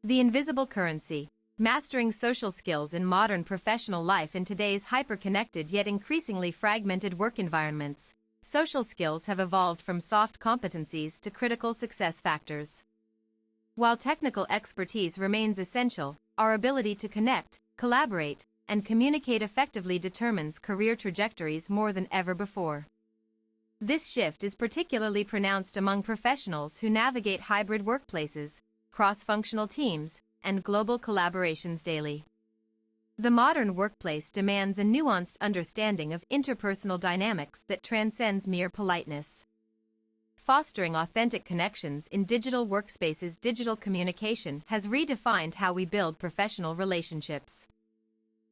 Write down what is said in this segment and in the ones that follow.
The invisible currency, mastering social skills in modern professional life in today's hyper-connected yet increasingly fragmented work environments. Social skills have evolved from soft competencies to critical success factors. While technical expertise remains essential, our ability to connect, collaborate, and communicate effectively determines career trajectories more than ever before. This shift is particularly pronounced among professionals who navigate hybrid workplaces, cross-functional teams, and global collaborations daily. The modern workplace demands a nuanced understanding of interpersonal dynamics that transcends mere politeness. Fostering authentic connections in digital workspaces. Digital communication has redefined how we build professional relationships.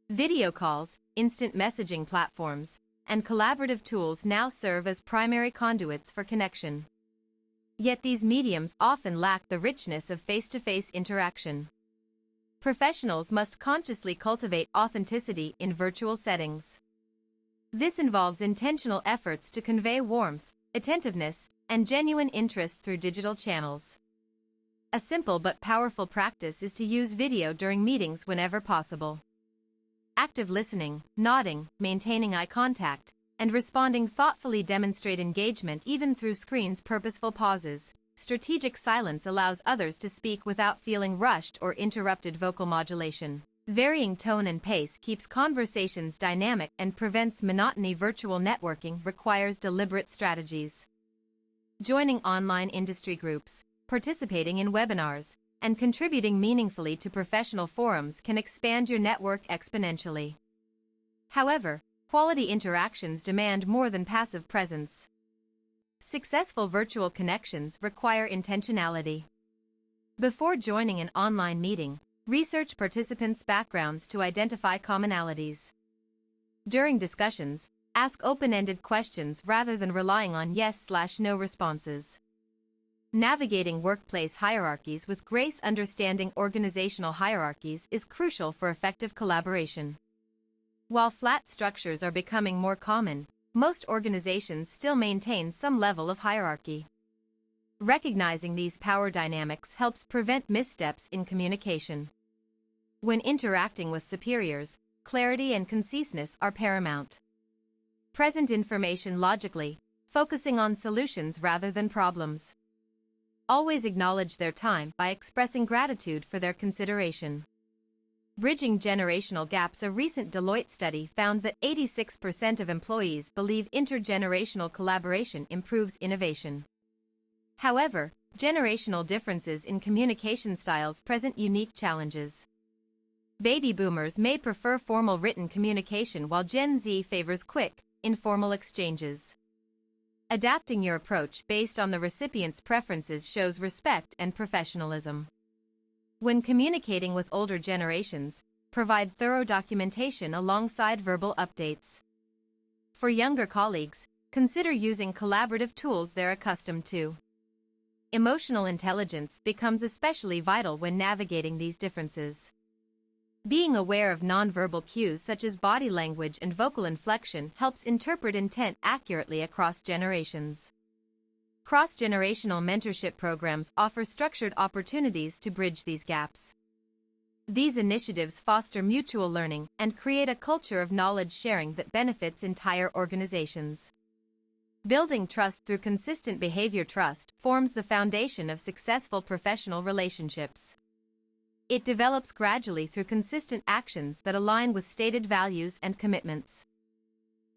Video calls, instant messaging platforms, and collaborative tools now serve as primary conduits for connection. Yet these mediums often lack the richness of face-to-face interaction. Professionals must consciously cultivate authenticity in virtual settings. This involves intentional efforts to convey warmth, attentiveness, and genuine interest through digital channels. A simple but powerful practice is to use video during meetings whenever possible. Active listening, nodding, maintaining eye contact, and responding thoughtfully demonstrate engagement even through screens. Purposeful pauses. Strategic silence allows others to speak without feeling rushed or interrupted. Vocal modulation. Varying tone and pace keeps conversations dynamic and prevents monotony. Virtual networking requires deliberate strategies. Joining online industry groups, participating in webinars, and contributing meaningfully to professional forums can expand your network exponentially. However, quality interactions demand more than passive presence. Successful virtual connections require intentionality. Before joining an online meeting, research participants' backgrounds to identify commonalities. During discussions, ask open-ended questions rather than relying on yes/no responses. Navigating workplace hierarchies with grace. Understanding organizational hierarchies is crucial for effective collaboration. While flat structures are becoming more common, most organizations still maintain some level of hierarchy. Recognizing these power dynamics helps prevent missteps in communication. When interacting with superiors, clarity and conciseness are paramount. Present information logically, focusing on solutions rather than problems. Always acknowledge their time by expressing gratitude for their consideration. Bridging generational gaps. A recent Deloitte study found that 86% of employees believe intergenerational collaboration improves innovation. However, generational differences in communication styles present unique challenges. Baby boomers may prefer formal written communication while Gen Z favors quick, informal exchanges. Adapting your approach based on the recipient's preferences shows respect and professionalism. When communicating with older generations, provide thorough documentation alongside verbal updates. For younger colleagues, consider using collaborative tools they're accustomed to. Emotional intelligence becomes especially vital when navigating these differences. Being aware of nonverbal cues such as body language and vocal inflection helps interpret intent accurately across generations. Cross-generational mentorship programs offer structured opportunities to bridge these gaps. These initiatives foster mutual learning and create a culture of knowledge sharing that benefits entire organizations. Building trust through consistent behavior. Trust forms the foundation of successful professional relationships. It develops gradually through consistent actions that align with stated values and commitments.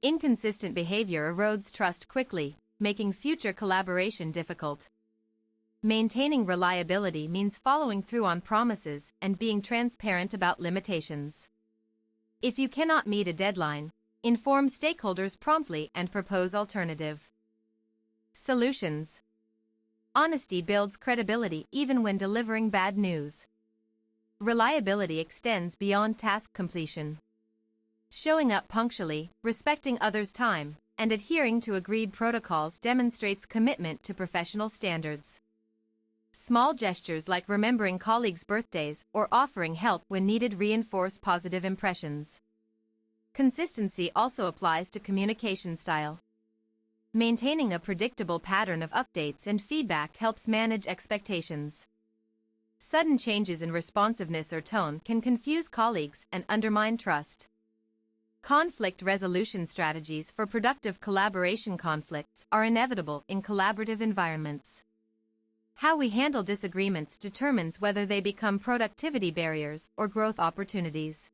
Inconsistent behavior erodes trust quickly, making future collaboration difficult. Maintaining reliability means following through on promises and being transparent about limitations. If you cannot meet a deadline, inform stakeholders promptly and propose alternative solutions. Honesty builds credibility even when delivering bad news. Reliability extends beyond task completion. Showing up punctually, respecting others' time, and adhering to agreed protocols demonstrates commitment to professional standards. Small gestures like remembering colleagues' birthdays or offering help when needed reinforce positive impressions. Consistency also applies to communication style. Maintaining a predictable pattern of updates and feedback helps manage expectations. Sudden changes in responsiveness or tone can confuse colleagues and undermine trust. Conflict resolution strategies for productive collaboration. Conflicts are inevitable in collaborative environments. How we handle disagreements determines whether they become productivity barriers or growth opportunities.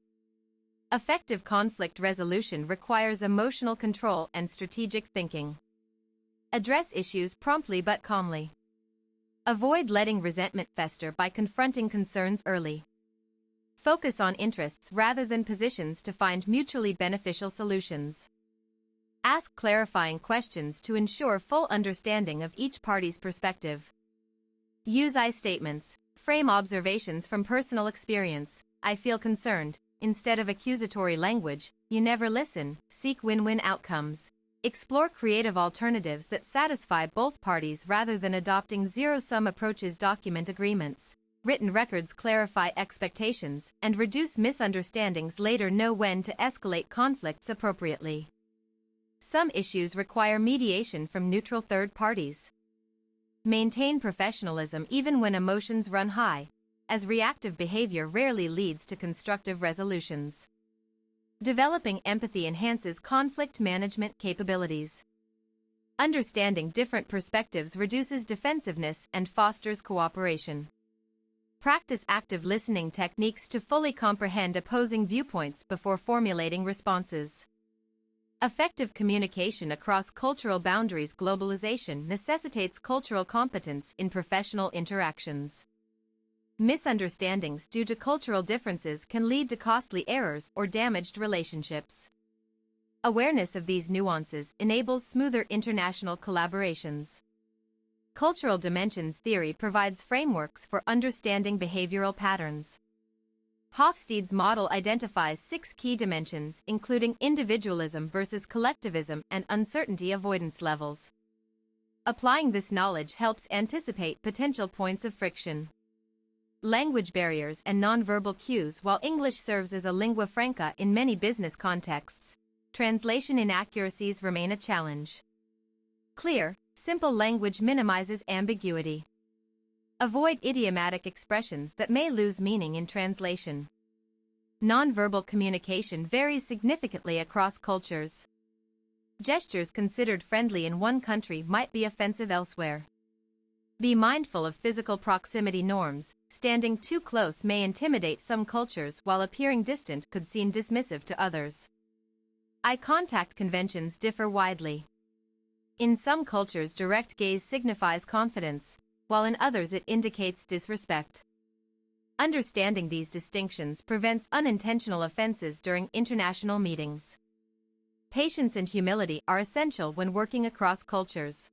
Effective conflict resolution requires emotional control and strategic thinking. Address issues promptly but calmly. Avoid letting resentment fester by confronting concerns early. Focus on interests rather than positions to find mutually beneficial solutions. Ask clarifying questions to ensure full understanding of each party's perspective. Use I statements. Frame observations from personal experience. I feel concerned. Instead of accusatory language, you never listen. Seek win-win outcomes. Explore creative alternatives that satisfy both parties rather than adopting zero-sum approaches. Document agreements. Written records clarify expectations and reduce misunderstandings later. Know when to escalate conflicts appropriately. Some issues require mediation from neutral third parties. Maintain professionalism even when emotions run high, as reactive behavior rarely leads to constructive resolutions. Developing empathy enhances conflict management capabilities. Understanding different perspectives reduces defensiveness and fosters cooperation. Practice active listening techniques to fully comprehend opposing viewpoints before formulating responses. Effective communication across cultural boundaries. Globalization necessitates cultural competence in professional interactions. Misunderstandings due to cultural differences can lead to costly errors or damaged relationships. Awareness of these nuances enables smoother international collaborations. Cultural dimensions theory provides frameworks for understanding behavioral patterns. Hofstede's model identifies 6 key dimensions, including individualism versus collectivism and uncertainty avoidance levels. Applying this knowledge helps anticipate potential points of friction. Language barriers and nonverbal cues. While English serves as a lingua franca in many business contexts, translation inaccuracies remain a challenge. Clear, simple language minimizes ambiguity. Avoid idiomatic expressions that may lose meaning in translation. Nonverbal communication varies significantly across cultures. Gestures considered friendly in one country might be offensive elsewhere. Be mindful of physical proximity norms. Standing too close may intimidate some cultures, while appearing distant could seem dismissive to others. Eye contact conventions differ widely. In some cultures, direct gaze signifies confidence, while in others it indicates disrespect. Understanding these distinctions prevents unintentional offenses during international meetings. Patience and humility are essential when working across cultures.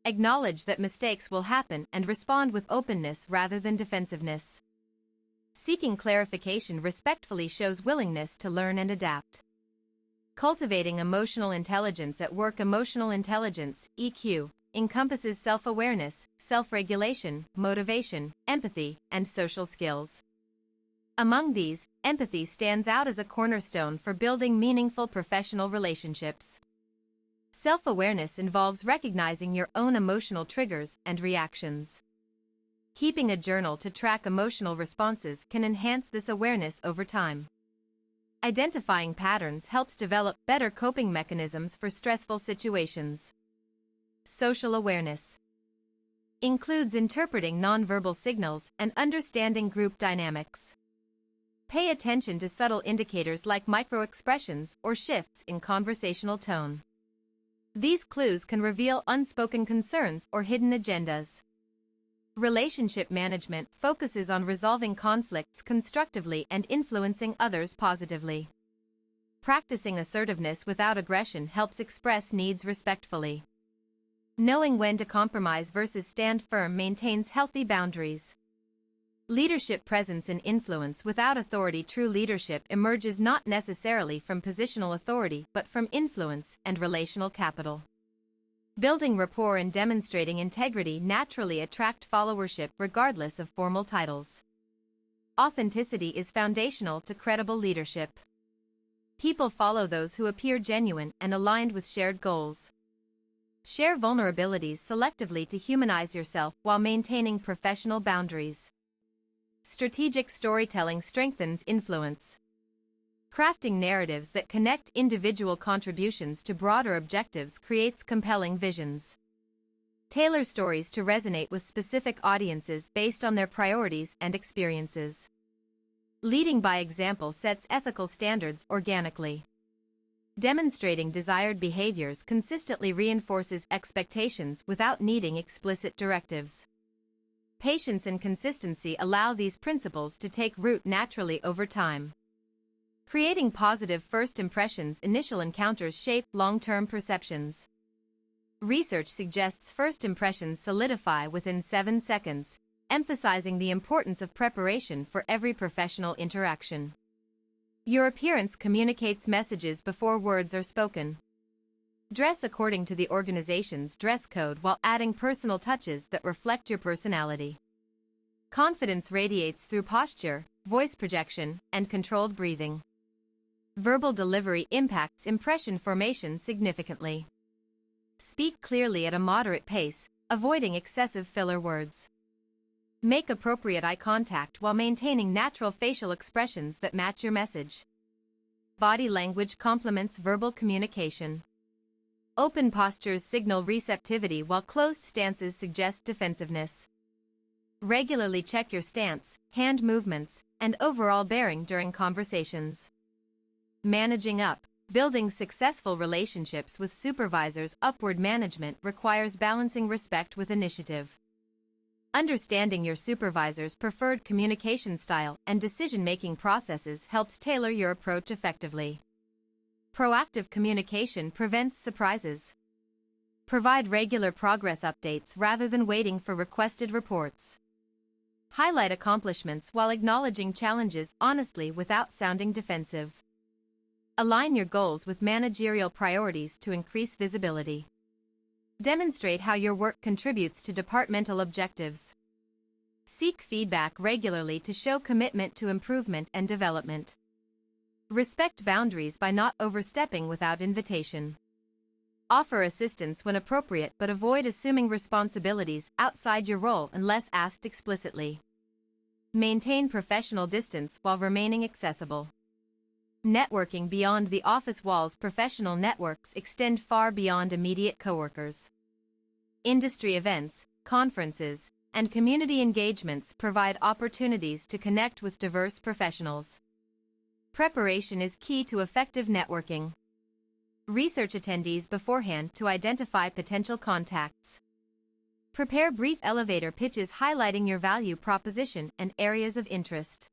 Acknowledge that mistakes will happen and respond with openness rather than defensiveness. Seeking clarification respectfully shows willingness to learn and adapt. Cultivating emotional intelligence at work. Emotional intelligence, EQ, encompasses self-awareness, self-regulation, motivation, empathy, and social skills. Among these, empathy stands out as a cornerstone for building meaningful professional relationships. Self-awareness involves recognizing your own emotional triggers and reactions. Keeping a journal to track emotional responses can enhance this awareness over time. Identifying patterns helps develop better coping mechanisms for stressful situations. Social awareness includes interpreting nonverbal signals and understanding group dynamics. Pay attention to subtle indicators like microexpressions or shifts in conversational tone. These clues can reveal unspoken concerns or hidden agendas. Relationship management focuses on resolving conflicts constructively and influencing others positively. Practicing assertiveness without aggression helps express needs respectfully. Knowing when to compromise versus stand firm maintains healthy boundaries. Leadership presence and influence without authority. True leadership emerges not necessarily from positional authority but from influence and relational capital. Building rapport and demonstrating integrity naturally attract followership regardless of formal titles. Authenticity is foundational to credible leadership. People follow those who appear genuine and aligned with shared goals. Share vulnerabilities selectively to humanize yourself while maintaining professional boundaries. Strategic storytelling strengthens influence. Crafting narratives that connect individual contributions to broader objectives creates compelling visions. Tailor stories to resonate with specific audiences based on their priorities and experiences. Leading by example sets ethical standards organically. Demonstrating desired behaviors consistently reinforces expectations without needing explicit directives. Patience and consistency allow these principles to take root naturally over time. Creating positive first impressions. Initial encounters shape long-term perceptions. Research suggests first impressions solidify within 7 seconds, emphasizing the importance of preparation for every professional interaction. Your appearance communicates messages before words are spoken. Dress according to the organization's dress code while adding personal touches that reflect your personality. Confidence radiates through posture, voice projection, and controlled breathing. Verbal delivery impacts impression formation significantly. Speak clearly at a moderate pace, avoiding excessive filler words. Make appropriate eye contact while maintaining natural facial expressions that match your message. Body language complements verbal communication. Open postures signal receptivity while closed stances suggest defensiveness. Regularly check your stance, hand movements, and overall bearing during conversations. Managing up. Building successful relationships with supervisors. Upward management requires balancing respect with initiative. Understanding your supervisor's preferred communication style and decision-making processes helps tailor your approach effectively. Proactive communication prevents surprises. Provide regular progress updates rather than waiting for requested reports. Highlight accomplishments while acknowledging challenges honestly without sounding defensive. Align your goals with managerial priorities to increase visibility. Demonstrate how your work contributes to departmental objectives. Seek feedback regularly to show commitment to improvement and development. Respect boundaries by not overstepping without invitation. Offer assistance when appropriate but avoid assuming responsibilities outside your role unless asked explicitly. Maintain professional distance while remaining accessible. Networking beyond the office walls. Professional networks extend far beyond immediate coworkers. Industry events, conferences, and community engagements provide opportunities to connect with diverse professionals. Preparation is key to effective networking. Research attendees beforehand to identify potential contacts. Prepare brief elevator pitches highlighting your value proposition and areas of interest.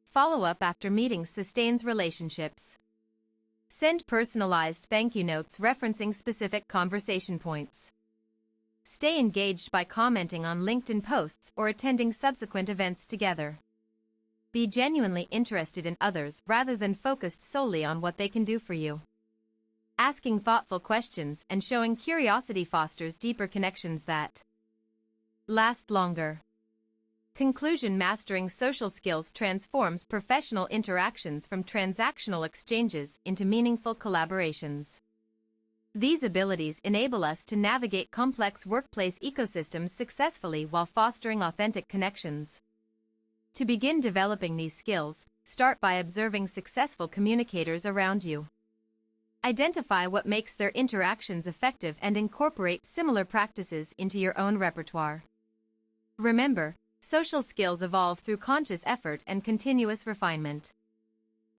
Follow-up after meetings sustains relationships. Send personalized thank you notes referencing specific conversation points. Stay engaged by commenting on LinkedIn posts or attending subsequent events together. Be genuinely interested in others rather than focused solely on what they can do for you. Asking thoughtful questions and showing curiosity fosters deeper connections that last longer. Conclusion. Mastering social skills transforms professional interactions from transactional exchanges into meaningful collaborations. These abilities enable us to navigate complex workplace ecosystems successfully while fostering authentic connections. To begin developing these skills, start by observing successful communicators around you. Identify what makes their interactions effective and incorporate similar practices into your own repertoire. Remember, social skills evolve through conscious effort and continuous refinement.